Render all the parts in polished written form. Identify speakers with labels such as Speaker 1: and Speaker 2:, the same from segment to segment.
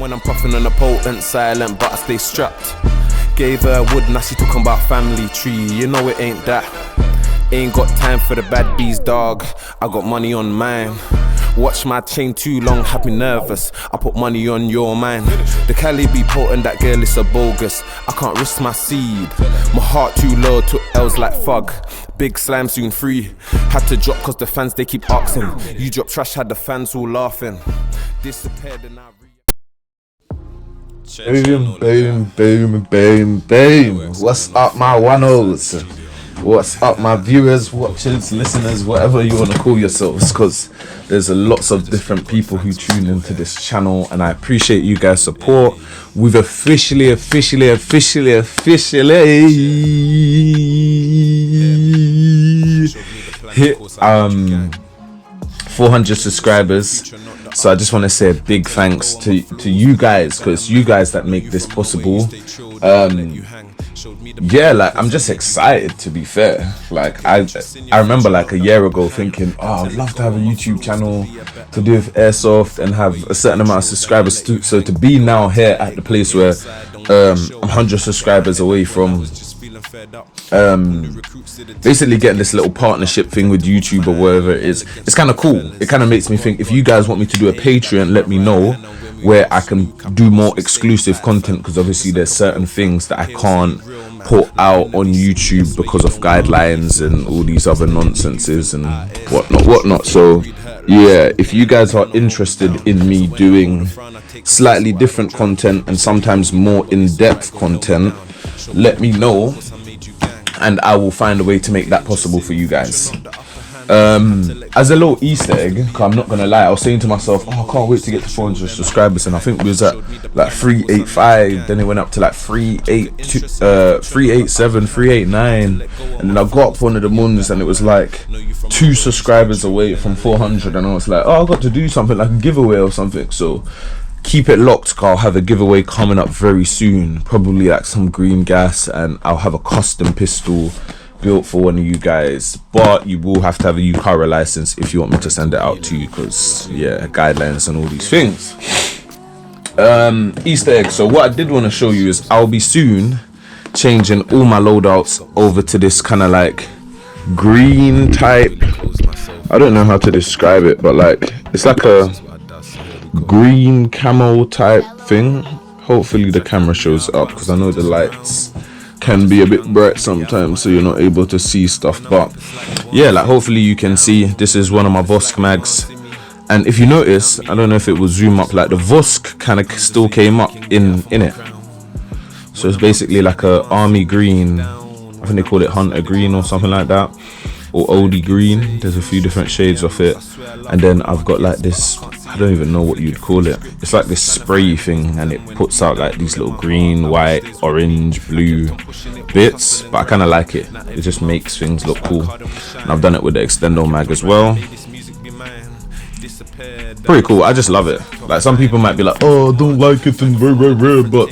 Speaker 1: when I'm puffing on a potent, silent, but I stay strapped. Gave her wood, now she talking about family tree. You know it ain't that. Ain't got time for the bad bees, dog. I got money on mine. Watch my chain too long, have me nervous. I put money on your mind. The Cali be potent, that girl is a bogus. I can't risk my seed. My heart too low, took L's like fug. Big slime soon free. Had to drop cause the fans they keep asking. You drop trash, had the fans all laughing. Disappeared and I
Speaker 2: Boom, boom, boom, boom, boom. What's up, my one-os? What's up, my viewers, watchers, listeners, whatever you want to call yourselves, because there's lots of different people who tune into this channel, and I appreciate you guys' support. We've officially hit 400 subscribers. So I just want to say a big thanks to you guys, because you guys that make this possible. Yeah, like I'm just excited, to be fair. Like I remember like a year ago thinking, oh, I'd love to have a YouTube channel to do with airsoft and have a certain amount of subscribers too. So to be now here at the place where I'm 100 subscribers away from basically getting this little partnership thing with YouTube or whatever it is, it's kind of cool. It kind of makes me think, if you guys want me to do a Patreon, let me know, where I can do more exclusive content, because obviously there's certain things that I can't put out on YouTube because of guidelines and all these other nonsenses and whatnot. So yeah, if you guys are interested in me doing slightly different content and sometimes more in-depth content, let me know and I will find a way to make that possible for you guys. As a little Easter egg, cause I'm not gonna lie, I was saying to myself, oh, I can't wait to get to 400 subscribers, and I think we was at like 385, then it went up to like 387, 389, and then I got up one of the mornings and it was like 2 subscribers away from 400, and I was like, oh, I got to do something like a giveaway or something. So keep it locked, cause I'll have a giveaway coming up very soon, probably like some green gas, and I'll have a custom pistol built for one of you guys, but you will have to have a UCARA license if you want me to send it out to you, because yeah, guidelines and all these things. Easter egg. So what I did want to show you is I'll be soon changing all my loadouts over to this kind of like green type, I don't know how to describe it, but like it's like a green camo type thing. Hopefully the camera shows up, because I know the lights can be a bit bright sometimes, so you're not able to see stuff, but yeah, like hopefully you can see. This is one of my Vorsk mags, and if you notice, I don't know if it will zoom up, like the Vorsk kind of still came up in it. So it's basically like a army green, I think they call it hunter green or something like that, or oldie green. There's a few different shades of it, and then I've got like this, I don't even know what you'd call it, it's like this spray thing, and it puts out like these little green, white, orange, blue bits, but I kind of like it. It just makes things look cool, and I've done it with the extendo mag as well. Pretty cool. I just love it. Like some people might be like, oh, I don't like it and rare, but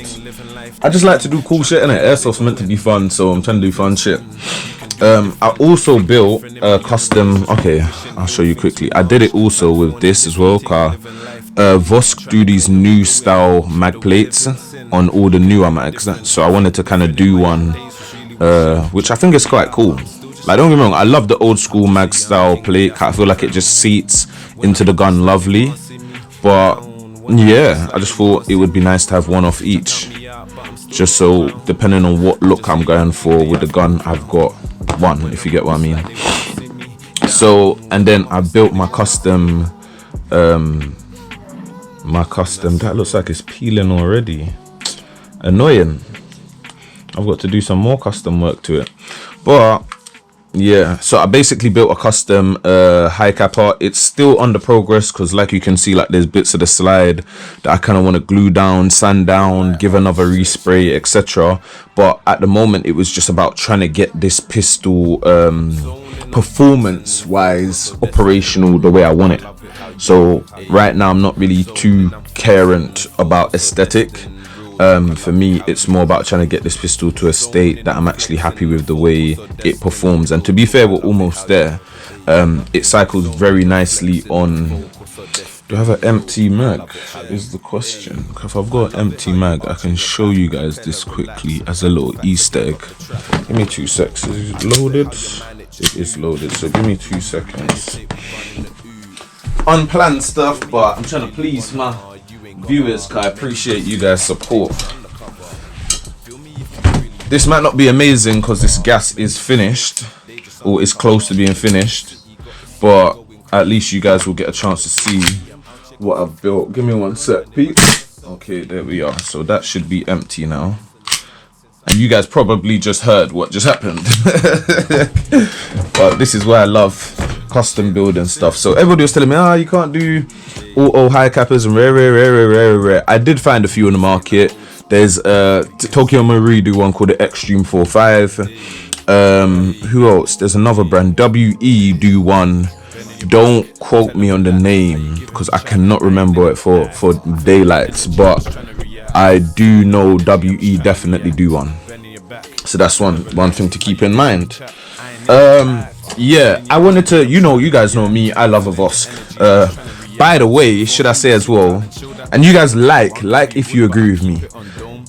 Speaker 2: I just like to do cool shit, innit? Airsoft's meant to be fun, so I'm trying to do fun shit. I also built a custom, okay, I'll show you quickly. I did it also with this as well, cause Vorsk do these new style mag plates on all the newer mags, so I wanted to kind of do one which I think is quite cool. Like, don't get me wrong, I love the old school mag style plate, I feel like it just seats into the gun lovely, but yeah, I just thought it would be nice to have one of each, just so depending on what look I'm going for with the gun, I've got one, if you get what I mean. So, and then I built my custom, that looks like it's peeling already, annoying. I've got to do some more custom work to it, but yeah, so I basically built a custom high Capa. It's still under progress, because like you can see, like there's bits of the slide that I kind of want to glue down, sand down, give another respray, etc. But at the moment it was just about trying to get this pistol performance wise operational the way I want it. So right now I'm not really too carent about aesthetic. For me, it's more about trying to get this pistol to a state that I'm actually happy with the way it performs, and to be fair, we're almost there. It cycles very nicely on Do I have an empty mag? Is the question. If I've got an empty mag, I can show you guys this quickly as a little Easter egg. Give me 2 seconds. Is it loaded? It is loaded, so give me 2 seconds. Unplanned stuff, but I'm trying to please my viewers because I appreciate you guys' support. This might not be amazing because this gas is finished, or is close to being finished, but at least you guys will get a chance to see what I've built. Give me 1 sec, Pete. Okay, there we are. So that should be empty now. And you guys probably just heard what just happened. But this is why I love custom building stuff. So everybody was telling me, you can't do auto high cappers and rare. I did find a few in the market. There's Tokyo Marie do one called the Extreme 4.5. Who else? There's another brand, WE do one. Don't quote me on the name because I cannot remember it for daylights, but I do know WE definitely do one. So that's one thing to keep in mind. Yeah, I wanted to, you guys know me, I love a Vorsk. By the way, should I say as well, and you guys like if you agree with me,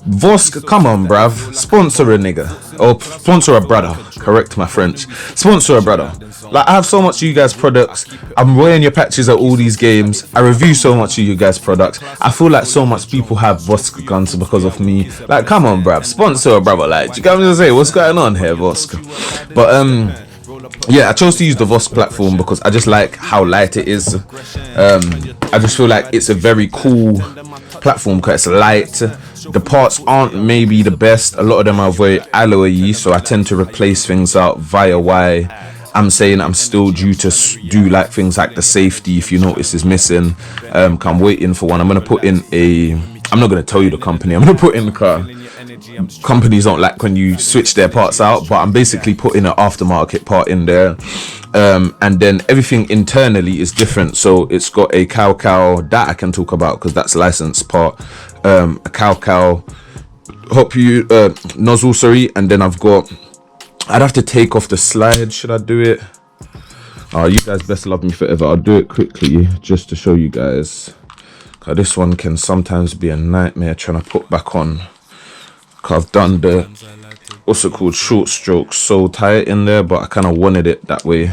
Speaker 2: Vorsk, come on bruv, sponsor a nigga, or sponsor a brother, correct my French, sponsor a brother. Like, I have so much of you guys' products, I'm wearing your patches at all these games, I review so much of you guys' products, I feel like so much people have Vorsk guns because of me. Like, come on bruv, sponsor a brother, like, you got me to say, what's going on here, Vorsk? But yeah, I chose to use the Vorsk platform because I just like how light it is. I just feel like it's a very cool platform because it's light. The parts aren't maybe the best. A lot of them are very alloy-y, so I tend to replace things out via why I'm saying I'm still due to do like things like the safety, if you notice, is missing. I'm waiting for one. I'm gonna put in I'm not gonna tell you the company. I'm gonna put in the car. Companies don't like when you switch their parts out, but I'm basically putting an aftermarket part in there. And then everything internally is different. So it's got a cow that I can talk about because that's licensed part. A cow nozzle, sorry, and then I'd have to take off the slide. Should I do it? You guys best love me forever. I'll do it quickly just to show you guys. Cause this one can sometimes be a nightmare trying to put back on. Cause I've done the what's it called, short strokes so tight in there, but I kind of wanted it that way.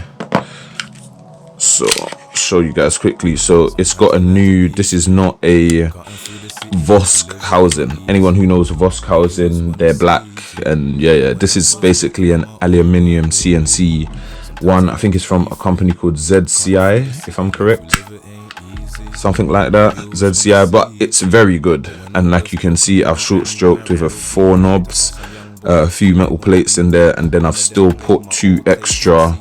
Speaker 2: So I'll show you guys quickly. So it's got a new, this is not a Vorsk housing. Anyone who knows Vorsk housing, they're black, and yeah, this is basically an aluminium CNC one. I think it's from a company called ZCI, if I'm correct, something like that, ZCI, but it's very good. And like you can see, I've short stroked with 4 knobs, a few metal plates in there, and then I've still put 2 extra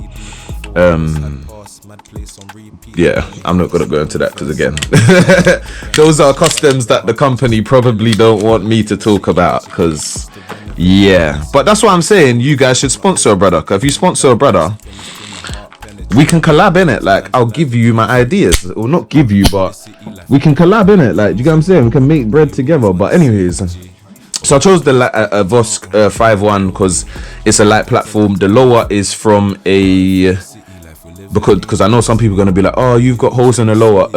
Speaker 2: yeah, I'm not gonna go into that because again those are customs that the company probably don't want me to talk about, because yeah, but that's what I'm saying, you guys should sponsor a brother, because if you sponsor a brother, we can collab in it. Like, I'll give you my ideas, or not give you, but we can collab in it. Like, you get what I'm saying? We can make bread together. But anyways, so I chose the Vorsk 5.1 because it's a light platform. The lower is from a, because I know some people are going to be like, oh, you've got holes in the lower.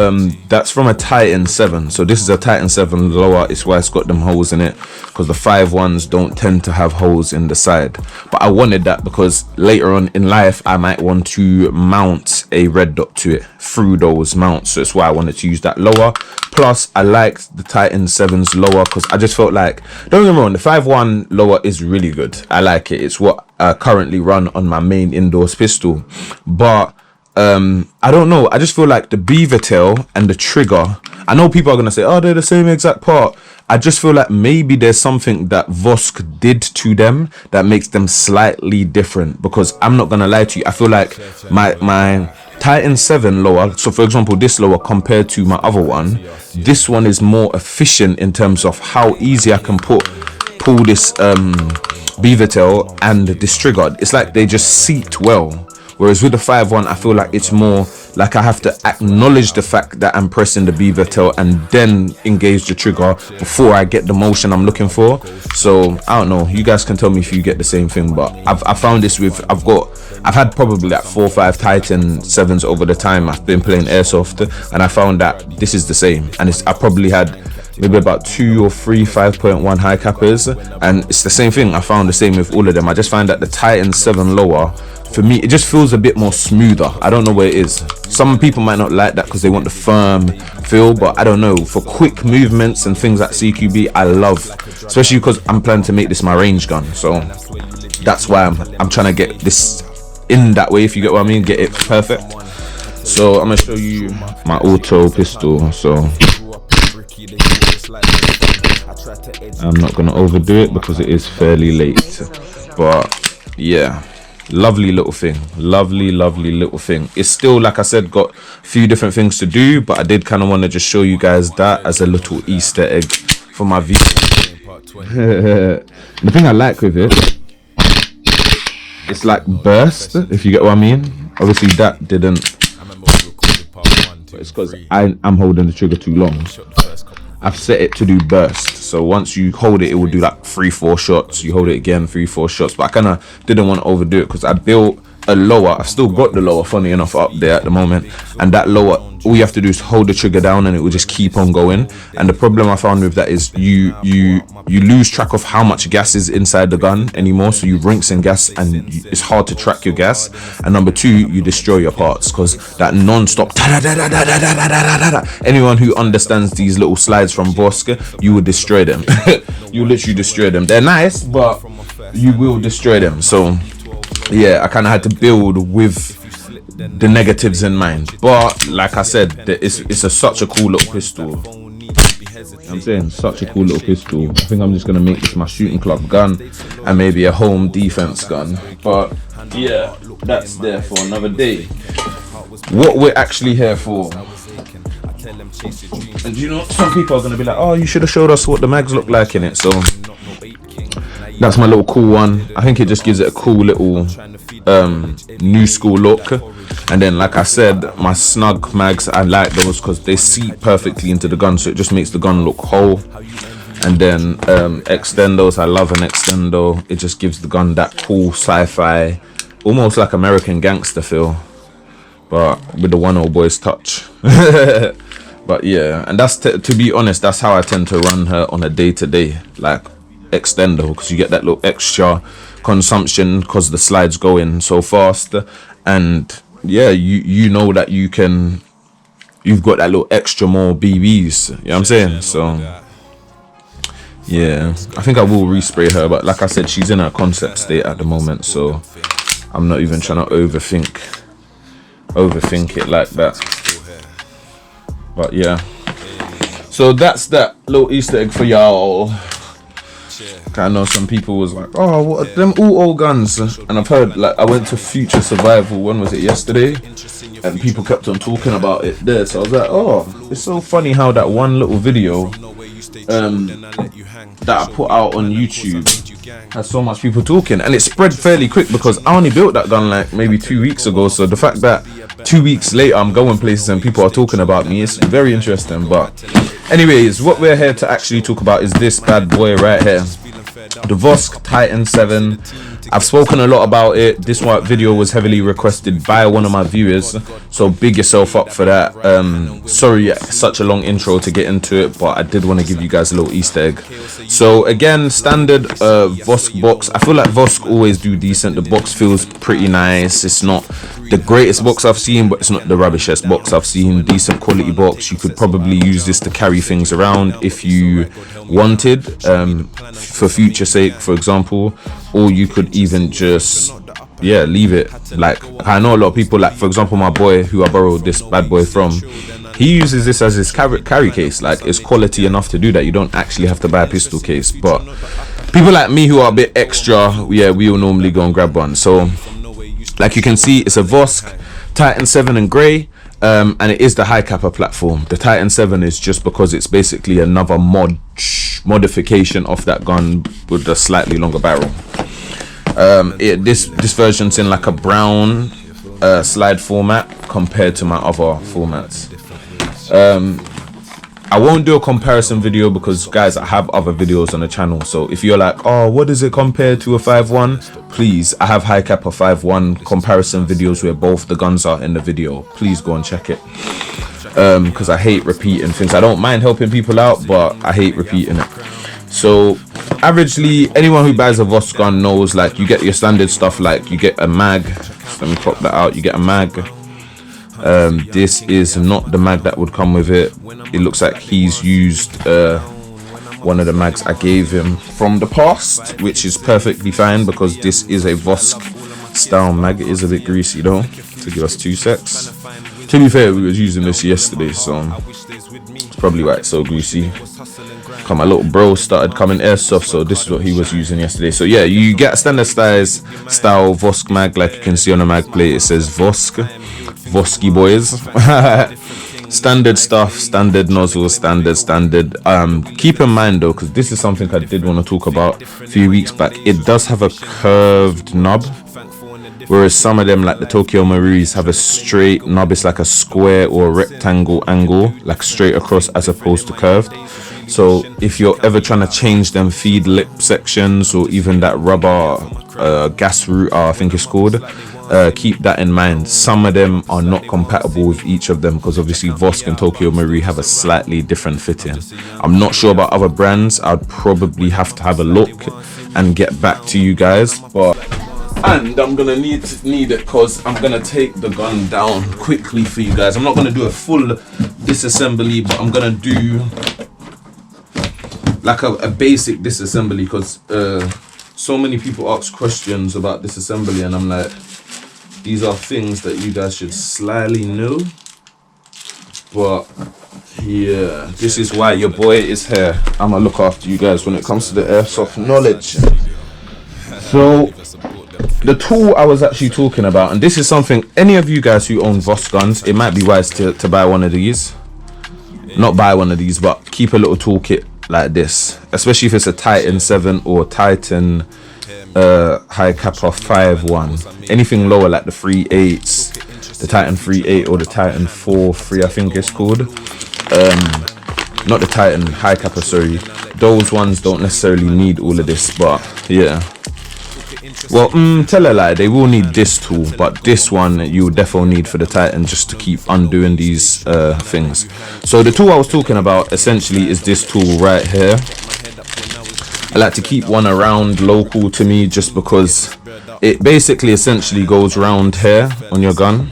Speaker 2: That's from a Titan 7. So this is a Titan 7 lower. It's why it's got them holes in it, because the 5.1s don't tend to have holes in the side. But I wanted that because later on in life I might want to mount a red dot to it through those mounts. So that's why I wanted to use that lower. Plus I liked the Titan 7's lower because I just felt like, don't get me wrong, the 5.1 lower is really good. I like it. It's what I currently run on my main indoors pistol. But I don't know, I just feel like the beaver tail and the trigger, I know people are gonna say, oh, they're the same exact part. I just feel like maybe there's something that Vorsk did to them that makes them slightly different, because I'm not gonna lie to you, I feel like my Titan 7 lower, so for example this lower compared to my other one, this one is more efficient in terms of how easy I can pull this beaver tail and this trigger. It's like they just seat well. Whereas with the 5.1, I feel like it's more like I have to acknowledge the fact that I'm pressing the beaver tail and then engage the trigger before I get the motion I'm looking for. So I don't know, you guys can tell me if you get the same thing, but I found this with, I've had probably like 4 or 5 Titan 7s over the time I've been playing Airsoft, and I found that this is the same. And I probably had maybe about 2 or 3 5.1 high cappers, and it's the same thing. I found the same with all of them. I just find that the Titan 7 lower, for me, it just feels a bit more smoother. I don't know what it is. Some people might not like that because they want the firm feel, but I don't know. For quick movements and things like CQB, I love, especially because I'm planning to make this my range gun. So that's why I'm trying to get this in that way, if you get what I mean, get it perfect. So I'm gonna show you my auto pistol. So I'm not gonna overdo it because it is fairly late, but yeah, lovely little thing, lovely little thing. It's still, like I said, got a few different things to do, but I did kind of want to just show you guys that as a little Easter egg for my video. The thing I like with it, it's like burst, if you get what I mean. Obviously that didn't, but it's because I'm holding the trigger too long. I've set it to do burst, so once you hold it, it will do like 3-4 shots. You hold it again, 3-4 shots. But I kind of didn't want to overdo it because I built a lower. I've still got the lower, funny enough, up there at the moment, and that lower, all you have to do is hold the trigger down and it will just keep on going. And the problem I found with that is you lose track of how much gas is inside the gun anymore, so you rinse and gas, and it's hard to track your gas. And number 2, you destroy your parts because that non-stop, anyone who understands these little slides from Vorsk, you will destroy them. You literally destroy them. They're nice, but you will destroy them. So yeah, I kind of had to build with the negatives in mind, but like I said, it's such a cool little pistol. I'm saying such a cool little pistol. I think I'm just gonna make this my shooting club gun and maybe a home defense gun. But yeah, that's there for another day. What we're actually here for, and you know, some people are gonna be like, oh, you should have showed us what the mags look like in it. So that's my little cool one. I think it just gives it a cool little new school look. And then, like I said, my snug mags, I like those because they seat perfectly into the gun, so it just makes the gun look whole. And then extendos, I love an extendo. It just gives the gun that cool sci-fi, almost like American gangster feel, but with the 1-0 boys touch. But yeah, and that's to be honest, that's how I tend to run her on a day-to-day, like extendo, because you get that little extra consumption because the slides go in so fast. And yeah, you know that you've got that little extra more BBs, you know what I'm saying? So yeah, I think I will respray her, but like I said, she's in her concept state at the moment, so I'm not even trying to overthink it like that. But yeah, so that's that little Easter egg for y'all. I know some people was like, oh, what are them all guns? And I've heard, like, I went to Future Survival, when was it, yesterday? And people kept on talking about it there. So I was like, oh, it's so funny how that one little video that I put out on YouTube has so much people talking, and it spread fairly quick because I only built that gun like maybe 2 weeks ago. So the fact that 2 weeks later I'm going places and people are talking about me, it's very interesting. But anyways, what we're here to actually talk about is this bad boy right here, the Vorsk Titan 7. I've spoken a lot about it. This one video was heavily requested by one of my viewers, so big yourself up for that. Sorry, such a long intro to get into it, but I did want to give you guys a little Easter egg. So again, standard Vorsk box. I feel like Vorsk always do decent. The box feels pretty nice. It's not the greatest box I've seen, but it's not the rubbishest box I've seen. Decent quality box. You could probably use this to carry things around if you wanted, for future sake, for example, or you could even just leave it. Like, I know a lot of people, like for example my boy who I borrowed this bad boy from, he uses this as his carry case. Like, it's quality enough to do that. You don't actually have to buy a pistol case. But people like me who are a bit extra, we will normally go and grab one. So like you can see, it's a Vorsk Titan 7 in grey, and it is the high Capa platform. The Titan 7 is just because it's basically another modification of that gun with a slightly longer barrel. This version's in like a brown slide format compared to my other formats. I won't do a comparison video because, guys, I have other videos on the channel. So if you're like, oh, what does it compare to a 5.1? Please, I have high Capa 5.1 comparison videos where both the guns are in the video. Please go and check it. Because I hate repeating things. I don't mind helping people out, but I hate repeating it. So averagely, anyone who buys a Vorsk gun knows, like, you get your standard stuff, like you get a mag. Let me pop that out. You get a mag. This is not the mag that would come with it. It looks like he's used one of the mags I gave him from the past, which is perfectly fine because this is a Vorsk style mag. It is a bit greasy though, to give us 2 secs. To be fair, we was using this yesterday, so it's probably why it's so greasy. My little bro started coming airsoft, so this is what he was using yesterday. So yeah, you get a standard style Vorsk mag, like you can see on the mag plate. It says Vorsk, Vorsky boys. Standard stuff, standard nozzle, standard. Keep in mind though, because this is something I did want to talk about a few weeks back. It does have a curved knob, whereas some of them, like the Tokyo Marie's, have a straight knob. It's like a square or a rectangle angle, like straight across as opposed to curved. So if you're ever trying to change them feed lip sections or even that rubber gas router, I think it's called, keep that in mind. Some of them are not compatible with each of them because obviously Vorsk and Tokyo Marie have a slightly different fitting. I'm not sure about other brands. I'd probably have to have a look and get back to you guys. And I'm gonna need it because I'm gonna take the gun down quickly for you guys. I'm not gonna do a full disassembly, but I'm gonna do like a basic disassembly because so many people ask questions about disassembly, and I'm like, these are things that you guys should slyly know. But yeah, this is why your boy is here. I'm gonna look after you guys when it comes to the airsoft knowledge. So the tool I was actually talking about, and this is something any of you guys who own Vorsk guns, it might be wise to buy one of these. Not buy one of these, but keep a little toolkit like this, especially if it's a Titan 7 or Titan high Capa 5.1. Anything lower like the 3.8s, the Titan 3.8 or the Titan 4.3, I think it's called. Not the Titan high Capa, sorry. Those ones don't necessarily need all of this, but yeah. Well, tell a lie, they will need this tool, but this one you will definitely need for the Titan just to keep undoing these things. So the tool I was talking about essentially is this tool right here. I like to keep one around local to me just because it basically essentially goes round here on your gun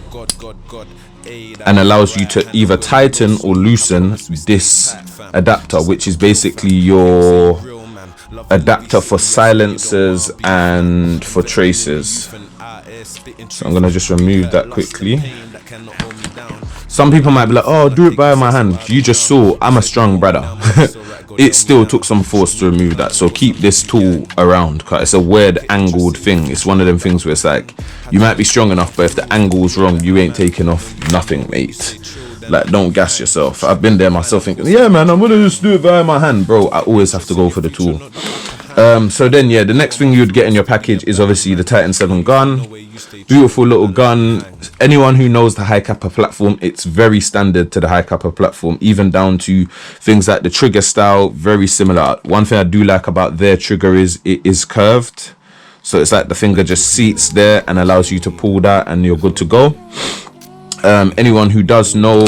Speaker 2: and allows you to either tighten or loosen this adapter, which is basically your adapter for silencers and for tracers. So I'm gonna just remove that quickly. Some people might be like, oh, do it by my hand. You just saw I'm a strong brother. It still took some force to remove that, so keep this tool around because it's a weird angled thing. It's one of them things where it's like you might be strong enough, but if the angle's wrong, you ain't taking off nothing, mate. Like, don't gas yourself. I've been there myself thinking, yeah man, I'm gonna just do it via my hand. Bro, I always have to go for the tool. So then yeah, the next thing you'd get in your package is obviously the Titan 7 gun. Beautiful little gun. Anyone who knows the high Capa platform, it's very standard to the high Capa platform, even down to things like the trigger style, very similar. One thing I do like about their trigger is it is curved, so it's like the finger just seats there and allows you to pull that and you're good to go. Anyone who does know,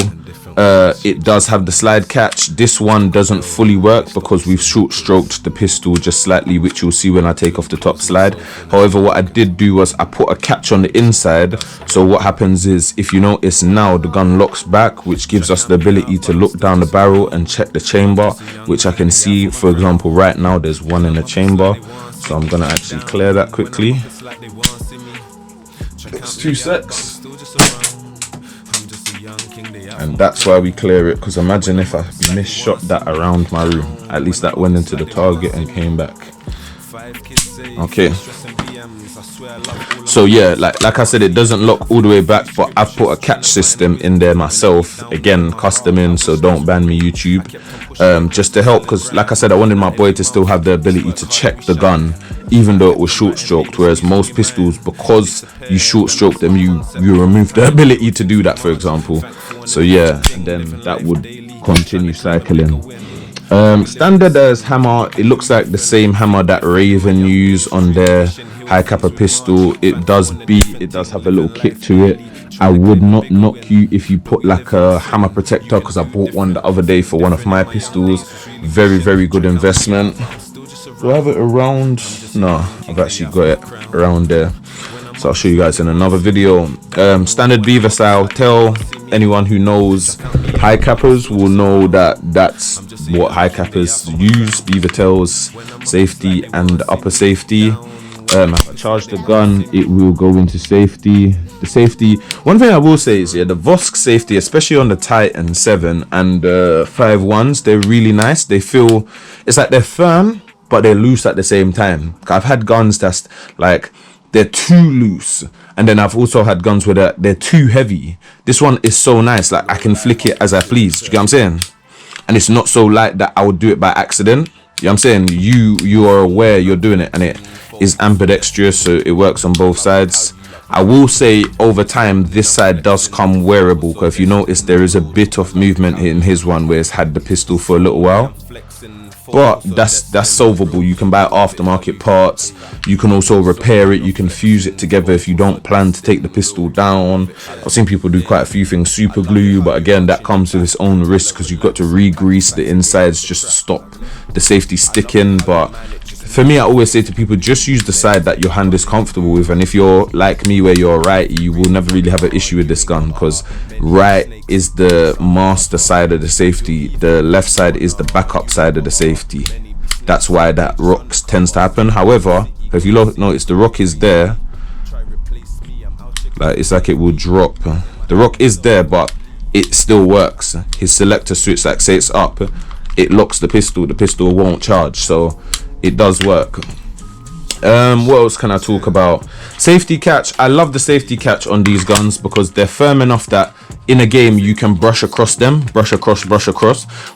Speaker 2: it does have the slide catch. This one doesn't fully work because we've short stroked the pistol just slightly, which you'll see when I take off the top slide. However, what I did do was I put a catch on the inside, so what happens is, if you notice now, the gun locks back, which gives us the ability to look down the barrel and check the chamber, which I can see, for example, right now there's one in the chamber. So I'm gonna actually clear that quickly. It's 2 secs. And that's why we clear it, because imagine if I misshot that around my room. At least that went into the target and came back. Okay. So yeah, like I said, it doesn't lock all the way back, but I've put a catch system in there myself, again custom in, so don't ban me YouTube, just to help, because like I said, I wanted my boy to still have the ability to check the gun even though it was short stroked, whereas most pistols, because you short stroke them, you remove the ability to do that, for example. So yeah, and then that would continue cycling. Standard as hammer, it looks like the same hammer that Raven use on their high Capa pistol. It does have a little kick to it. I would not knock you if you put like a hammer protector, because I bought one the other day for one of my pistols. Very, very good investment. Do I have it around? No, I've actually got it around there, so I'll show you guys in another video. Standard beaver style. Tell anyone who knows high Capas will know that that's what high Capas use: beaver tails, safety and upper safety. If I charge the gun, it will go into safety. The safety, one thing I will say is, yeah, the Vorsk safety, especially on the Titan 7 and 5.1s, they're really nice. They feel, it's like they're firm but they're loose at the same time. I've had guns that's like they're too loose, and then I've also had guns where they're too heavy. This one is so nice, like I can flick it as I please. Do you get what I'm saying? And it's not so light that I would do it by accident. You know what I'm saying? You are aware you're doing it, and it is ambidextrous, so it works on both sides. I will say over time this side does come wearable, because if you notice there is a bit of movement in his one where it's had the pistol for a little while. But that's solvable. You can buy aftermarket parts. You can also repair it. You can fuse it together if you don't plan to take the pistol down. I've seen people do quite a few things, super glue, but again that comes with its own risk, because you've got to re-grease the insides just to stop the safety sticking. But for me, I always say to people, just use the side that your hand is comfortable with. And if you're like me where you're right, you will never really have an issue with this gun, because right is the master side of the safety, the left side is the backup side of the safety. That's why that rock tends to happen. However, if you notice, the rock is there, like it's like it will drop. The rock is there, but it still works. His selector switch, like say it's up, it locks the pistol won't charge, so it does work. What else can I talk about? Safety catch. I love the safety catch on these guns because they're firm enough that in a game you can brush across them, brush across.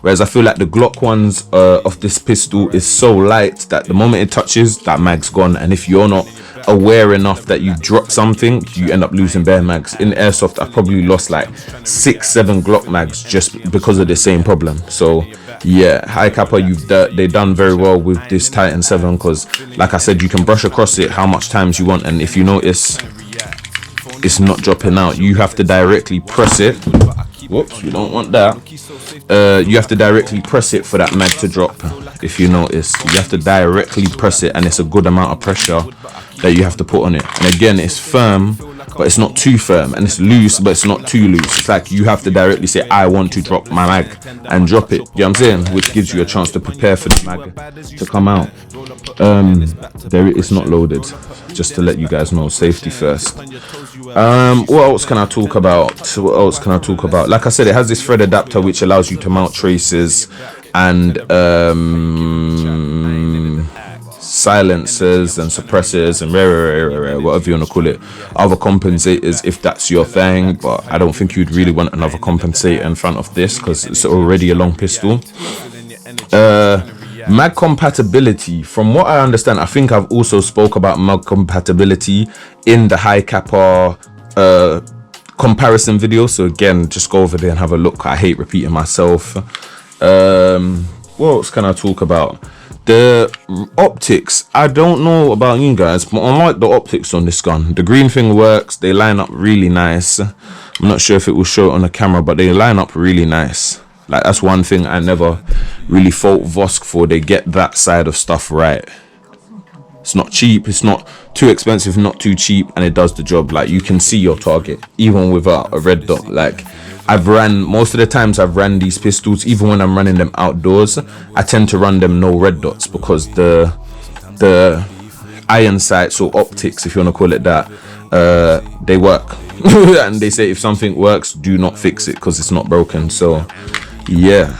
Speaker 2: Whereas I feel like the Glock ones of this pistol is so light that the moment it touches, that mag's gone. And if you're not aware enough that you dropped something, you end up losing bare mags. In Airsoft, I probably lost like 6-7 Glock mags just because of the same problem. So yeah, high Capa, they done very well with this Titan 7, because like I said, you can brush across it how much times you want, and if you notice it's not dropping out, you have to directly press it. Whoops, you don't want that. You have to directly press it for that mag to drop. If you notice, you have to directly press it, and it's a good amount of pressure that you have to put on it. And again, it's firm but it's not too firm, and it's loose but it's not too loose. It's like you have to directly say, I want to drop my mag, and drop it. You know what I'm saying? Which gives you a chance to prepare for the mag to come out. It's not loaded, just to let you guys know. Safety first. What else can I talk about? Like I said, it has this thread adapter which allows you to mount traces and silencers and suppressors and whatever you want to call it, other compensators if that's your thing. But I don't think you'd really want another compensator in front of this because it's already a long pistol. Mag compatibility, from what I understand, I think I've also spoke about mag compatibility in the high Capa comparison video, so again, just go over there and have a look. I hate repeating myself. What else can I talk about? The optics, I don't know about you guys, but I like the optics on this gun. The green thing works, they line up really nice. I'm not sure if it will show it on the camera, but they line up really nice. Like, that's one thing I never really fault Vorsk for. They get that side of stuff right. It's not cheap, it's not too expensive, not too cheap, and it does the job. Like, you can see your target even without a red dot. Like, most of the times I've ran these pistols, even when I'm running them outdoors, I tend to run them no red dots, because the iron sights or optics, if you want to call it that, they work. And they say if something works, do not fix it because it's not broken. So yeah,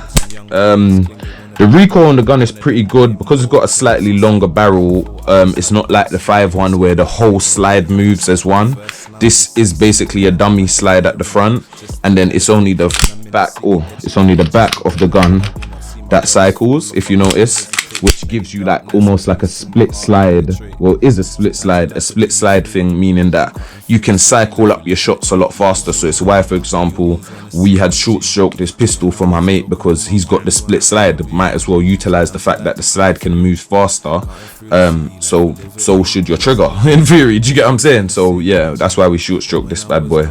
Speaker 2: The recoil on the gun is pretty good because it's got a slightly longer barrel. It's not like the 5.1 where the whole slide moves as one. This is basically a dummy slide at the front, and then it's only the back, it's only the back of the gun that cycles, if you notice, which gives you like almost like a split slide. Well, is a split slide thing, meaning that you can cycle up your shots a lot faster. So it's why, for example, we had short stroke this pistol for my mate, because he's got the split slide. Might as well utilize the fact that the slide can move faster. So should your trigger in theory. Do you get what I'm saying? So yeah, that's why we short stroke this bad boy.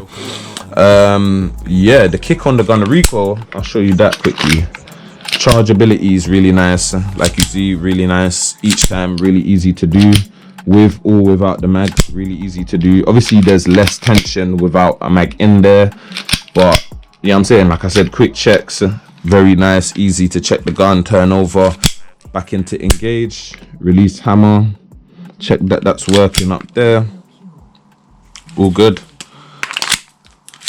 Speaker 2: Yeah, the kick on the gun, the recoil, I'll show you that quickly. Chargeability is really nice, like you see, really nice each time, really easy to do, with or without the mag, really easy to do. Obviously there's less tension without a mag in there, but yeah, I'm saying, like I said, quick checks, very nice, easy to check the gun, turn over, back into engage, release hammer, check that that's working up there, all good.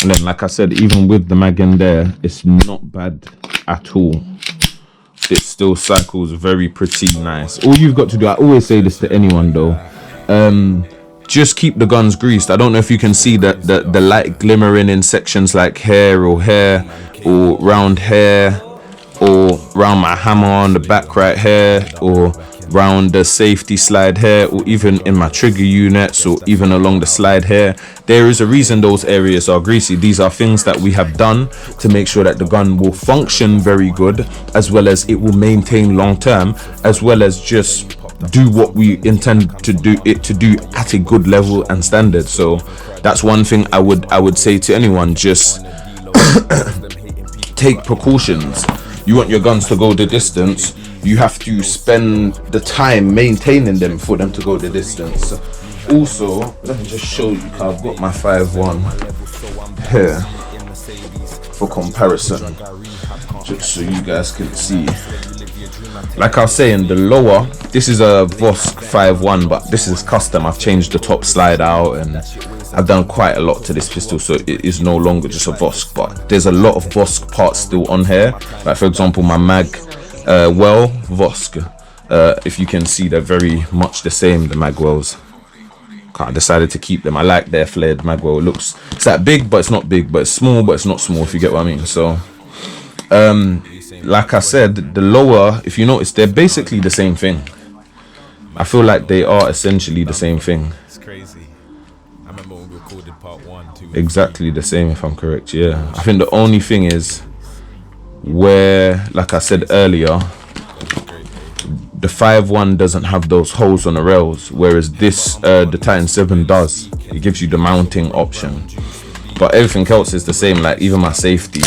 Speaker 2: And then, like I said, even with the mag in there, it's not bad at all. It still cycles very pretty nice. All you've got to do, I always say this to anyone though, just keep the guns greased. I don't know if you can see that the light glimmering in sections like hair or round hair, or round my hammer on the back right here, or round the safety slide here, or even in my trigger units, or even along the slide here. There is a reason those areas are greasy. These are things that we have done to make sure that the gun will function very good, as well as it will maintain long term, as well as just do what we intend to do at a good level and standard. So that's one thing I would say to anyone, just take precautions. You want your guns to go the distance, you have to spend the time maintaining them for them to go the distance. Also, let me just show you, I've got my 5.1 here for comparison, just so you guys can see. Like I was saying, the lower, this is a Vorsk 5.1, but this is custom. I've changed the top slide out and I've done quite a lot to this pistol, so it is no longer just a Vorsk, but there's a lot of Vorsk parts still on here. Like for example, my mag, Vorsk, if you can see, they're very much the same, the mag wells. I decided to keep them. I like their flared mag well. It's like big, but it's not big, but it's small, but it's not small, if you get what I mean. So like I said, the lower, if you notice, they're basically the same thing. I feel like they are essentially the same thing.
Speaker 1: It's crazy. I remember when we recorded part 1 too.
Speaker 2: Exactly the same, if I'm correct. Yeah, I think the only thing is where, like I said earlier, the 5.1 doesn't have those holes on the rails, whereas this the Titan 7 does. It gives you the mounting option, but everything else is the same. Like even my safety,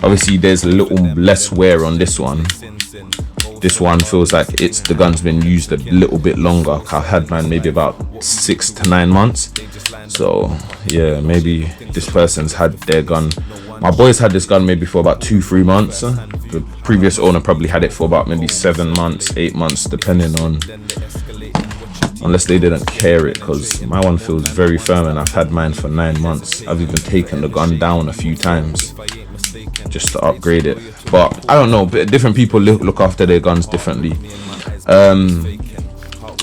Speaker 2: obviously there's a little less wear on this one. This one feels like the gun's been used a little bit longer. I had mine maybe about 6 to 9 months. So yeah, maybe this person's had their gun. My boys had this gun maybe for about 2-3 months. The previous owner probably had it for about maybe 7 months, 8 months, depending on, unless they didn't care it, because my one feels very firm and I've had mine for 9 months. I've even taken the gun down a few times just to upgrade it, but I don't know, different people look after their guns differently.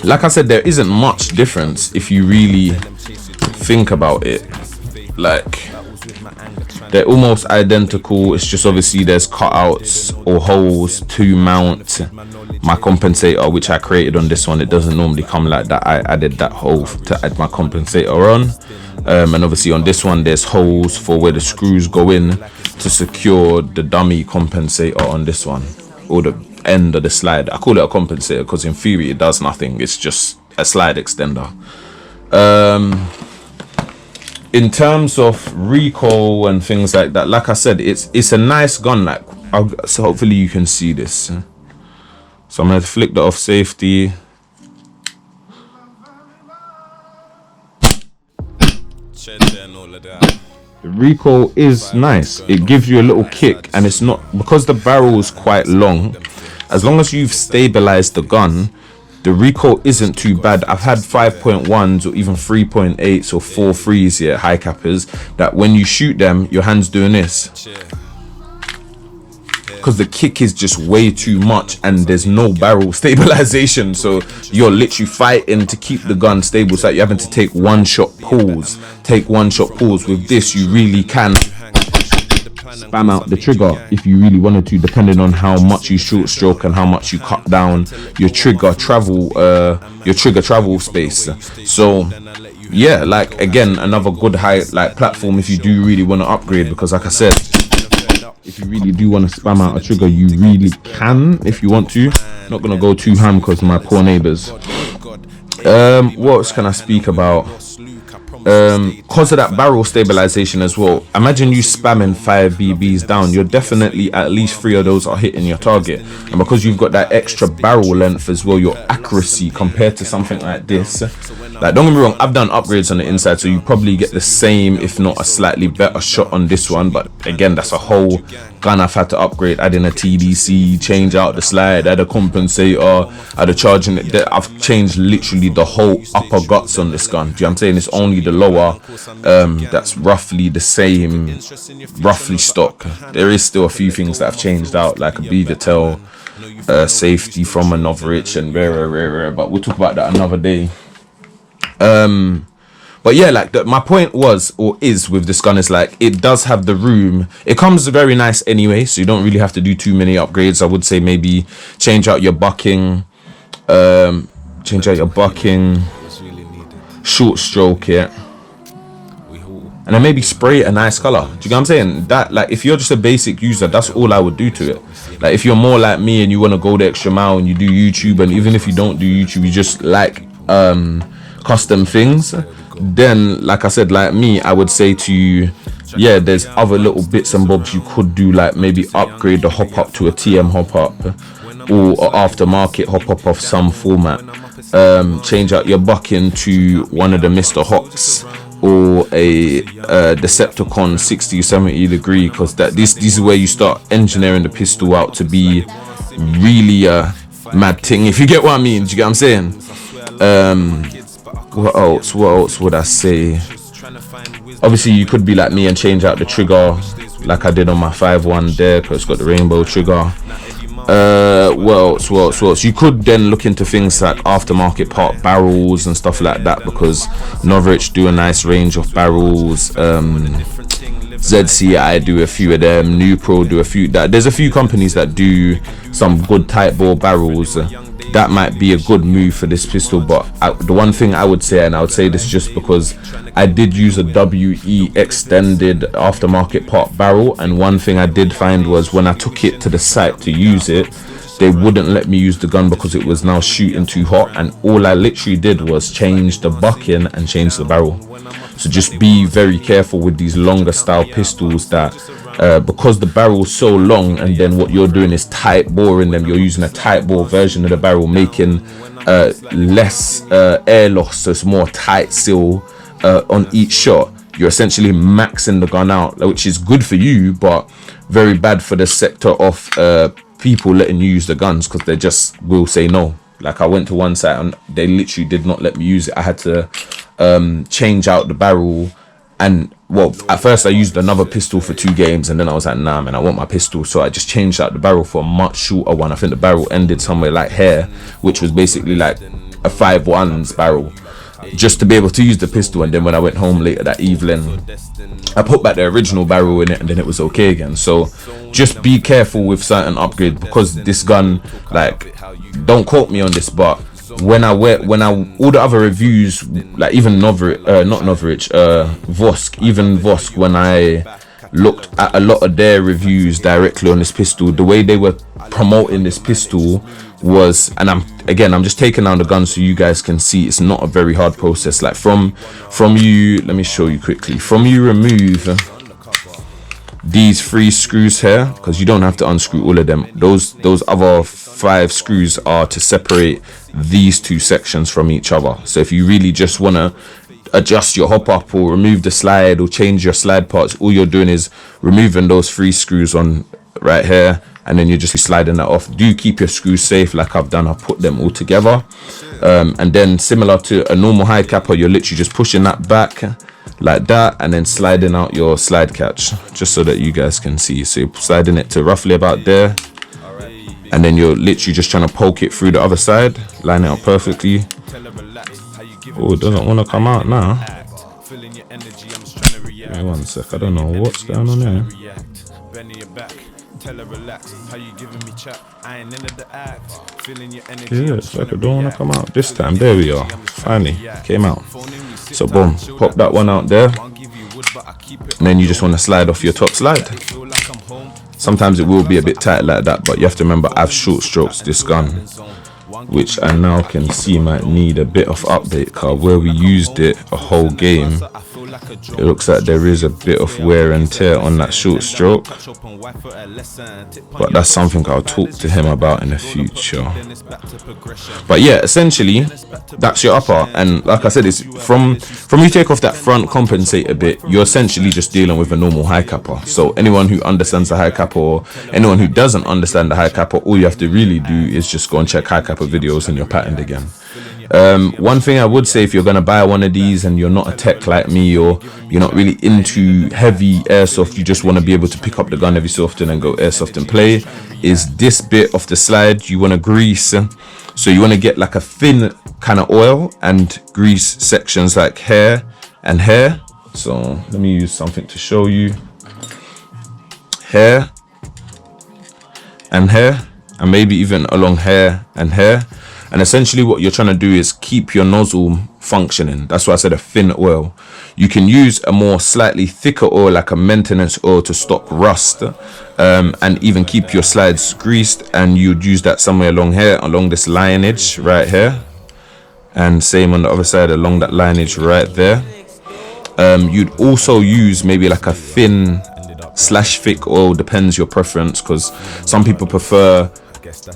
Speaker 2: Like I said, there isn't much difference if you really think about it. Like, they're almost identical. It's just obviously there's cutouts or holes to mount my compensator, which I created on this one. It doesn't normally come like that. I added that hole to add my compensator on. And obviously on this one there's holes for where the screws go in to secure the dummy compensator on this one, or the end of the slide. I call it a compensator because in theory it does nothing. It's just a slide extender. In terms of recoil and things like that, like I said, it's a nice gun. Like, so hopefully you can see this. So I'm gonna flick the off safety. The recoil is nice. It gives you a little kick, and it's not, because the barrel is quite long, as long as you've stabilized the gun, the recoil isn't too bad. I've had 5.1s or even 3.8s or 4.3s here, high cappers, that when you shoot them, your hand's doing this. because the kick is just way too much and there's no barrel stabilization, so you're literally fighting to keep the gun stable. So you're having to take one shot pulls. With this, you really can spam out the trigger if you really wanted to, depending on how much you short stroke and how much you cut down your trigger travel space. So yeah, like again, another good high like platform if you do really want to upgrade, because like I said, if you really do want to spam out a trigger, you really can if you want to. Not gonna go too ham because my poor neighbors. What else can I speak about? Cause of that barrel stabilization as well, imagine you spamming 5 BBs down, you're definitely at least 3 of those are hitting your target, and because you've got that extra barrel length as well, your accuracy compared to something like this, like don't get me wrong, I've done upgrades on the inside, so you probably get the same if not a slightly better shot on this one, but again, that's a whole gun I've had to upgrade, adding a TDC, change out the slide, add a compensator, add a charging. I've changed literally the whole upper guts on this gun. Do you know what I'm saying? It's only the lower that's roughly the same, roughly stock. There is still a few things that I've changed out, like a beaver tail, safety from a Novrich and rare, but we'll talk about that another day. But yeah, like my point was, or is, with this gun is like, it does have the room. It comes very nice anyway, so you don't really have to do too many upgrades. I would say maybe change out your bucking, short stroke it, and then maybe spray it a nice color. Do you know what I'm saying? That, like, if you're just a basic user, that's all I would do to it. Like, if you're more like me and you want to go the extra mile and you do YouTube, and even if you don't do YouTube, you just like custom things, then like I said, like me, I would say to you, yeah, there's other little bits and bobs you could do, like maybe upgrade the hop up to a TM hop up or aftermarket hop up of some format, change out your bucking to one of the Mr. Hops or a Decepticon 60 or 70 degree, because that this is where you start engineering the pistol out to be really a mad thing, if you get what I mean. Do you get what I'm saying? What else would I say? Obviously you could be like me and change out the trigger like I did on my 5.1 there, because it's got the rainbow trigger. What else? You could then look into things like aftermarket part barrels and stuff like that, because Novrich do a nice range of barrels. ZCI do a few of them. New Pro do a few. There's a few companies that do some good tight bore barrels. That might be a good move for this pistol. But the one thing I would say, and I would say this just because I did use a WE extended aftermarket part barrel, and one thing I did find was when I took it to the site to use it, they wouldn't let me use the gun because it was now shooting too hot, and all I literally did was change the bucking and change the barrel. So just be very careful with these longer style pistols that because the barrel's so long, and then what you're doing is tight boring them, you're using a tight bore version of the barrel, making less air loss, so it's more tight seal on each shot. You're essentially maxing the gun out, which is good for you but very bad for the sector of people letting you use the guns, because they just will say no. Like, I went to one site and they literally did not let me use it. I had to change out the barrel, and well, at first I used another pistol for 2 games, and then I was like, nah man, I want my pistol, so I just changed out the barrel for a much shorter one. I think the barrel ended somewhere like here, which was basically like a 5.1's barrel, just to be able to use the pistol. And then when I went home later that evening, I put back the original barrel in it, and then it was okay again. So just be careful with certain upgrades, because this gun, like, don't quote me on this, but when I all the other reviews, like even Vorsk, even Vorsk, when I looked at a lot of their reviews directly on this pistol, the way they were promoting this pistol was, and I'm just taking down the gun so you guys can see it's not a very hard process. Like from you, let me show you quickly, from you remove these 3 screws here, because you don't have to unscrew all of them. Those other 5 screws are to separate these 2 sections from each other. So if you really just want to adjust your hop up or remove the slide or change your slide parts, all you're doing is removing those 3 screws on right here, and then you're just sliding that off. Do keep your screws safe like I've done. I've put them all together, and then similar to a normal high capper, you're literally just pushing that back like that and then sliding out your slide catch, just so that you guys can see. So you're sliding it to roughly about there, and then you're literally just trying to poke it through the other side, line it up perfectly. Oh, it doesn't want to come out now. Wait 1 sec, I don't know what's going on here. Yeah, it's like it don't want to come out this time. There we are, finally came out. So boom, pop that one out there, and then you just want to slide off your top slide. Sometimes it will be a bit tight like that, but you have to remember I've short stroked this gun, which I now can see might need a bit of update, because where we used it a whole game, it looks like there is a bit of wear and tear on that short stroke, but that's something I'll talk to him about in the future. But yeah, essentially that's your upper, and like I said, it's from you take off that front compensator bit, you're essentially just dealing with a normal high capper. So anyone who understands the high capper, or anyone who doesn't understand the high capper, all you have to really do is just go and check high capper videos and you're patterned again. One thing I would say, if you're going to buy one of these and you're not a tech like me, or you're not really into heavy airsoft, you just want to be able to pick up the gun every so often and go airsoft and play, is this bit of the slide you want to grease. So you want to get like a thin kind of oil and grease sections like hair and hair. So let me use something to show you. Hair and hair, and maybe even along hair and hair. And essentially what you're trying to do is keep your nozzle functioning. That's why I said a thin oil. You can use a more slightly thicker oil, like a maintenance oil, to stop rust, and even keep your slides greased. And you'd use that somewhere along here, along this lineage right here, and same on the other side along that lineage right there. You'd also use maybe like a thin / thick oil, depends your preference, because some people prefer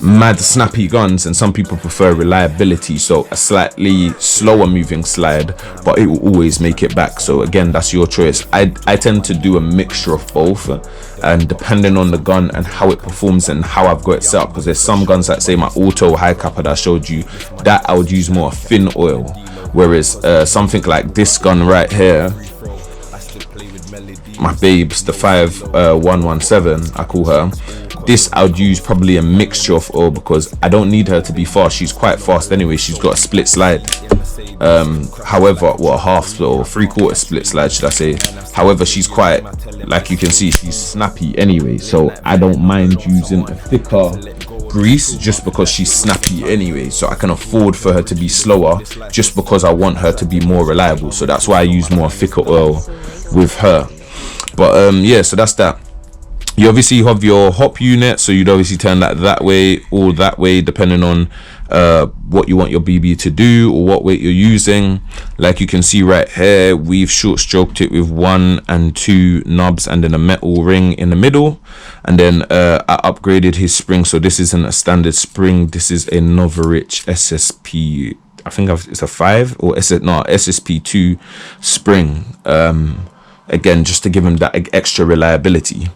Speaker 2: mad snappy guns and some people prefer reliability. So a slightly slower moving slide, but it will always make it back. So again, that's your choice. I tend to do a mixture of both, and depending on the gun and how it performs and how I've got it set up, because there's some guns like say my auto high capper that I showed you, that I would use more thin oil, whereas something like this gun right here, my babes, the 5117 I call her, this I would use probably a mixture of oil, because I don't need her to be fast. She's quite fast anyway. She's got a split slide, however, well, a half or 3/4 split slide should I say. However, she's quite, like you can see, she's snappy anyway, so I don't mind using a thicker grease just because she's snappy anyway. So I can afford for her to be slower just because I want her to be more reliable. So that's why I use more thicker oil with her. But yeah, so that's that. You obviously have your hop unit, so you'd obviously turn that way or that way, depending on what you want your BB to do or what weight you're using. Like you can see right here, we've short stroked it with 1 and 2 knobs and then a metal ring in the middle. And then I upgraded his spring, so this isn't a standard spring, this is a Novarich SSP, I think it's a 5 or SSP2 spring, again just to give him that extra reliability.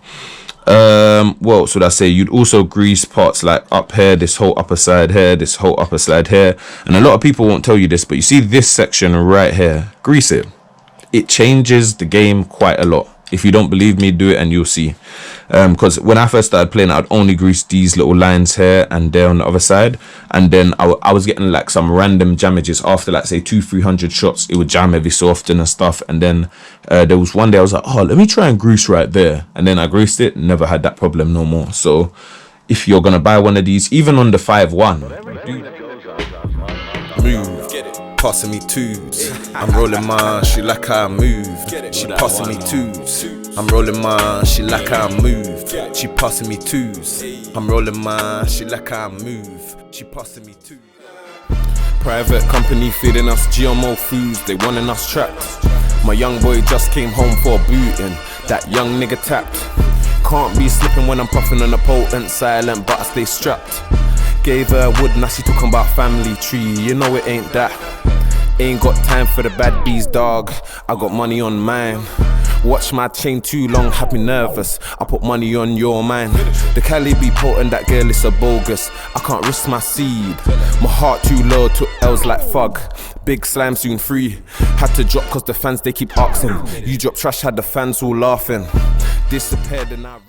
Speaker 2: Well, so that's say you'd also grease parts like up here, this whole upper side here, this whole upper slide here. And a lot of people won't tell you this, but you see this section right here, grease it. It changes the game quite a lot. If you don't believe me, do it and you'll see. Because when I first started playing, I'd only grease these little lines here and there on the other side, and then I was getting like some random damages after like say 200-300 shots. It would jam every so often and stuff. And then there was one day I was like, oh, let me try and grease right there, and then I greased it, never had that problem no more. So if you're gonna buy one of these, even on the 5.1,
Speaker 1: passing me twos. I'm rolling mine, she like how I move. She passing me twos. I'm rolling mine, she like how I move. She passing me twos. I'm rolling mine, she like how I move. She passing me twos. Private company feeding us GMO foods, they wanting us trapped. My young boy just came home for a booting. That young nigga tapped. Can't be slipping when I'm puffing on a potent, silent, but I stay strapped. Gave her wood, now she talking about family tree. You know it ain't that. Ain't got time for the bad bees, dog. I got money on mine. Watch my chain too long, had me nervous. I put money on your mind. The Cali be potent, that girl is a bogus. I can't risk my seed. My heart too low, took L's like fug. Big slime soon free. Had to drop cause the fans they keep asking. You drop trash, had the fans all laughing. Disappeared and I